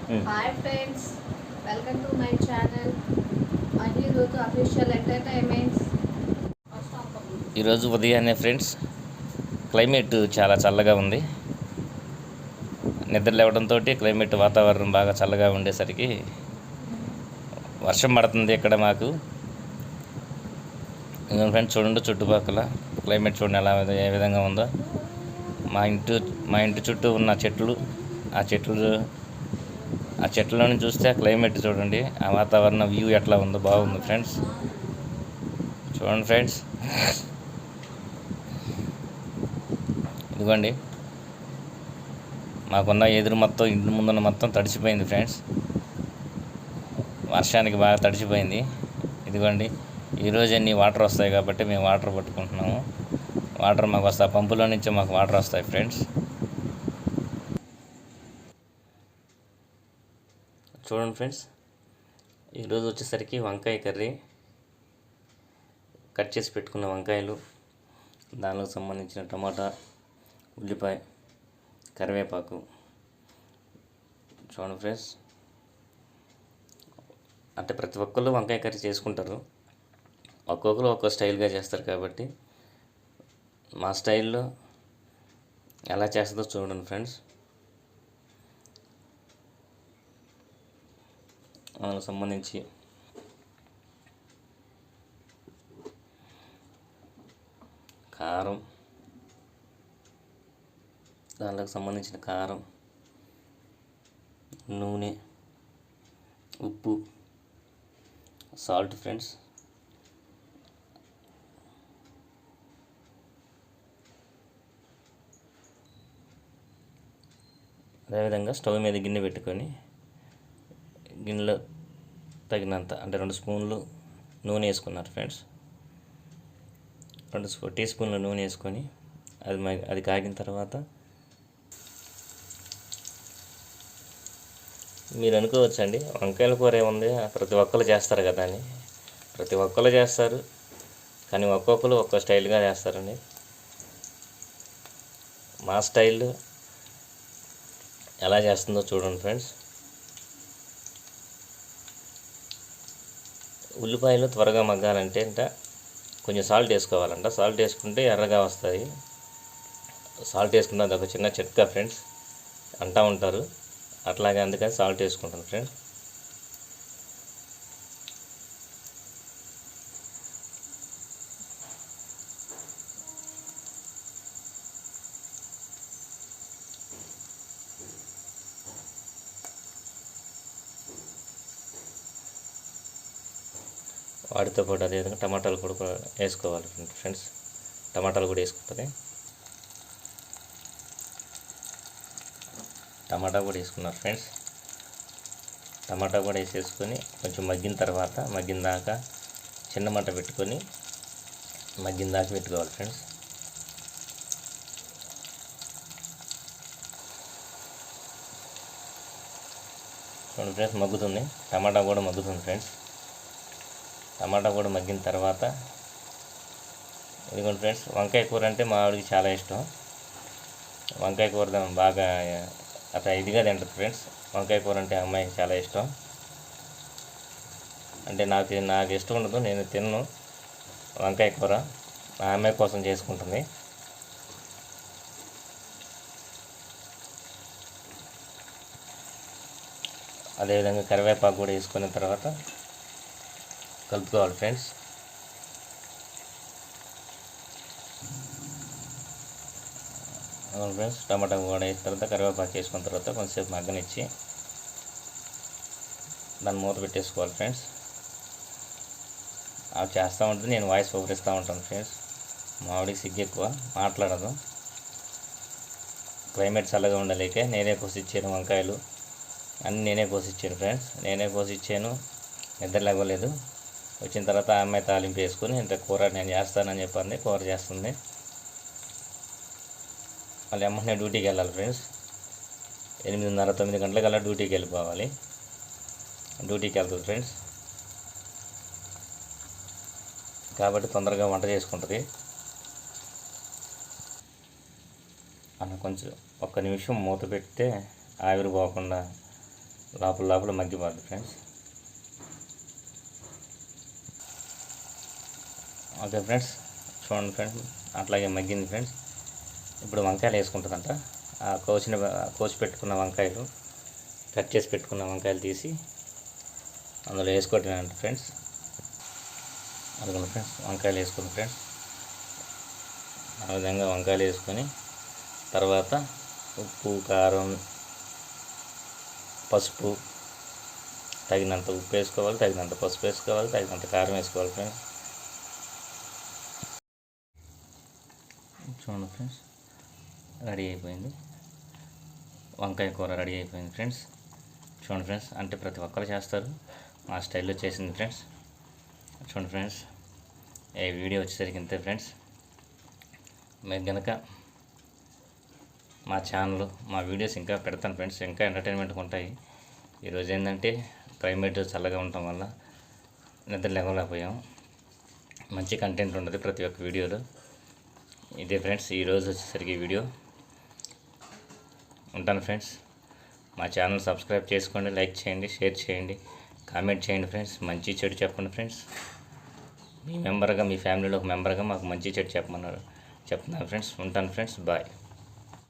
Hi friends, welcome to my channel మహిళూతు official entertainments. ఈరోజు ఉదయాన్నే ఫ్రెండ్స్ క్లైమేట్ చాలా చల్లగా ఉంది. నిద్ర లేవడంతో క్లైమేట్ వాతావరణం బాగా చల్లగా ఉండేసరికి వర్షం పడుతుంది ఇక్కడ మాకు. ఫ్రెండ్స్ చూడండి, చుట్టుపక్కల క్లైమేట్ చూడండి ఏ విధంగా ఉందో. మా ఇంటి చుట్టూ ఉన్న చెట్లు, ఆ చెట్లను చూస్తే క్లైమేట్ చూడండి, ఆ వాతావరణ వ్యూ ఎట్లా ఉందో బాగుంది ఫ్రెండ్స్. చూడండి ఫ్రెండ్స్, ఇదిగోండి మాకున్న ఎదురు మొత్తం, ఇంటి ముందున్న మొత్తం తడిసిపోయింది ఫ్రెండ్స్. వర్షానికి బాగా తడిసిపోయింది. ఇదిగోండి, ఈరోజు అన్ని వాటర్ వస్తాయి కాబట్టి మేము వాటర్ పట్టుకుంటున్నాము. వాటర్ మాకు వస్తాయి, పంపులో నుంచి మాకు వాటర్ వస్తాయి ఫ్రెండ్స్. చూడండి ఫ్రెండ్స్, ఈరోజు వచ్చేసరికి వంకాయ కర్రీ, కట్ చేసి పెట్టుకున్న వంకాయలు, దానికి సంబంధించిన టమాటా, ఉల్లిపాయ, కరివేపాకు. చూడండి ఫ్రెండ్స్, అంటే ప్రతి ఒక్కళ్ళు వంకాయ కర్రీ చేసుకుంటారు, ఒక్కొక్కరు ఒక్కో స్టైల్గా చేస్తారు కాబట్టి మా స్టైల్లో ఎలా చేస్తుందో చూడండి ఫ్రెండ్స్. దానికి సంబంధించి కారం, దానికి సంబంధించిన కారం, నూనె, ఉప్పు, సాల్ట్ ఫ్రెండ్స్. అదేవిధంగా స్టవ్ మీద గిన్నె పెట్టుకొని, గిన్నెలో తగినంత అంటే 2 స్పూన్లు నూనె వేసుకున్నారు ఫ్రెండ్స్. 2 టీ స్పూన్ల నూనె వేసుకొని అది కాగిన తర్వాత మీరు అనుకోవచ్చండి, వంకాయల కూర ఏముంది, ప్రతి ఒక్కరు చేస్తారు కదా అని. ప్రతి ఒక్కరు చేస్తారు, కానీ ఒక్కొక్కరు ఒక్కో స్టైల్గా చేస్తారండి. మా స్టైల్ ఎలా చేస్తుందో చూడండి ఫ్రెండ్స్. ఉల్లిపాయలు త్వరగా మగ్గాలంటే కొంచెం సాల్ట్ వేసుకోవాలంట. సాల్ట్ వేసుకుంటే ఎర్రగా వస్తాయి. సాల్ట్ వేసుకున్నది ఒక చిన్న చిట్కా ఫ్రెండ్స్, అంటూ ఉంటారు అట్లాగే, అందుకని సాల్ట్ వేసుకుంటాను ఫ్రెండ్స్. వాటితో పాటు అదేవిధంగా టమాటాలు కూడా వేసుకోవాలి ఫ్రెండ్స్. టమాటాలు కూడా వేసుకుంటుంది. టమాటా కూడా వేసుకున్నారు ఫ్రెండ్స్. టమాటా కూడా వేసేసుకొని కొంచెం మగ్గిన తర్వాత, మగ్గిన దాకా చిన్న మంట పెట్టుకొని మగ్గిన దాకా పెట్టుకోవాలి ఫ్రెండ్స్. చూడండి ఫ్రెండ్స్, మగ్గుతుంది, టమాటా కూడా మగ్గుతుంది ఫ్రెండ్స్. టమాటా కూడా మగ్గిన తర్వాత, ఇదిగోండి ఫ్రెండ్స్, వంకాయ కూర అంటే మా ఆవిడకి చాలా ఇష్టం. వంకాయ కూర బాగా అట్లా ఇదిగా తింటుంది ఫ్రెండ్స్. వంకాయ కూర అంటే అమ్మాయికి చాలా ఇష్టం. అంటే నాకు ఇష్టం ఉండదు, నేను తిన్ను వంకాయ కూర. ఆ అమ్మాయి కోసం చేసుకుంటుంది. అదేవిధంగా కరివేపాకు కూడా వేసుకున్న తర్వాత కలుపుకోవాలి ఫ్రెండ్స్. అవును ఫ్రెండ్స్, టమాటా కూడా వేసిన తర్వాత కరివేపాకు వేసుకున్న తర్వాత కొంచెంసేపు మగ్గనిచ్చి దాన్ని మూత పెట్టేసుకోవాలి ఫ్రెండ్స్. అవి చేస్తూ ఉంటుంది, నేను వాయిస్ ఓవర్ ఇస్తూ ఉంటాను ఫ్రెండ్స్. మావిడికి సిగ్గు ఎక్కువ, మాట్లాడదు. క్లైమేట్ చల్లగా ఉండలేకే నేనే కోసిచ్చాను వంకాయలు అన్నీ, నేనే కోసిచ్చాను ఫ్రెండ్స్. నేనే కోసిచ్చాను, నిద్ర లేవలేదు. వచ్చిన తర్వాత ఆ అమ్మాయి తాలింపు వేసుకొని ఇంత కూర నేను చేస్తానని చెప్పింది, కూర చేస్తుంది. మళ్ళీ అమ్మ నేను డ్యూటీకి వెళ్ళాలి ఫ్రెండ్స్. 8:30, 9 గంటలకల్లా డ్యూటీకి వెళ్ళిపోవాలి. డ్యూటీకి వెళ్తుంది ఫ్రెండ్స్, కాబట్టి తొందరగా వంట చేసుకుంటుంది. అలా కొంచెం ఒక్క నిమిషం మూత పెడితే ఆవిరి పోకుండా లోపల లోపల మగ్గిపోద్ది ఫ్రెండ్స్. ఓకే ఫ్రెండ్స్, చూడండి ఫ్రెండ్స్, అట్లాగే మగ్గింది ఫ్రెండ్స్. ఇప్పుడు వంకాయలు వేసుకుంటుందంట. కోసి పెట్టుకున్న వంకాయలు, కట్ చేసి పెట్టుకున్న వంకాయలు తీసి అందులో వేసుకోవటమేనంట ఫ్రెండ్స్. అనుకున్న ఫ్రెండ్స్, వంకాయలు వేసుకుని ఫ్రెండ్స్, ఆ విధంగా వంకాయలు వేసుకొని తర్వాత ఉప్పు, కారం, పసుపు, తగినంత ఉప్పు వేసుకోవాలి, తగినంత పసుపు వేసుకోవాలి, తగినంత కారం వేసుకోవాలి ఫ్రెండ్స్. చూడండి ఫ్రెండ్స్, రెడీ అయిపోయింది, వంకాయ కూర రెడీ అయిపోయింది ఫ్రెండ్స్. చూడండి ఫ్రెండ్స్, అంటే ప్రతి ఒక్కరు చేస్తారు, మా స్టైల్లో చేసింది ఫ్రెండ్స్. చూడండి ఫ్రెండ్స్, ఈ వీడియో వచ్చేసరికి ఇంతే ఫ్రెండ్స్. మీరు కనుక మా ఛానల్, మా వీడియోస్ ఇంకా పెడతాను ఫ్రెండ్స్, ఇంకా ఎంటర్టైన్మెంట్గా ఉంటాయి. ఈరోజు ఏంటంటే క్లైమేట్ చల్లగా ఉండటం వల్ల నిద్ర లేవలేకపోయాం. మంచి కంటెంట్ ఉండదు ప్రతి ఒక్క వీడియోలో. ఇదే ఫ్రెండ్స్ ఈరోజు వచ్చేసరికి వీడియో. ఉంటాను ఫ్రెండ్స్. మా ఛానల్ సబ్స్క్రైబ్ చేసుకోండి, లైక్ చేయండి, షేర్ చేయండి, కామెంట్ చేయండి ఫ్రెండ్స్. మంచి చెడు చెప్పండి ఫ్రెండ్స్. మీ మెంబర్గా, మీ ఫ్యామిలీలో ఒక మెంబర్గా మాకు మంచి చెడు చెప్తున్నాను ఫ్రెండ్స్. ఉంటాను ఫ్రెండ్స్, బాయ్.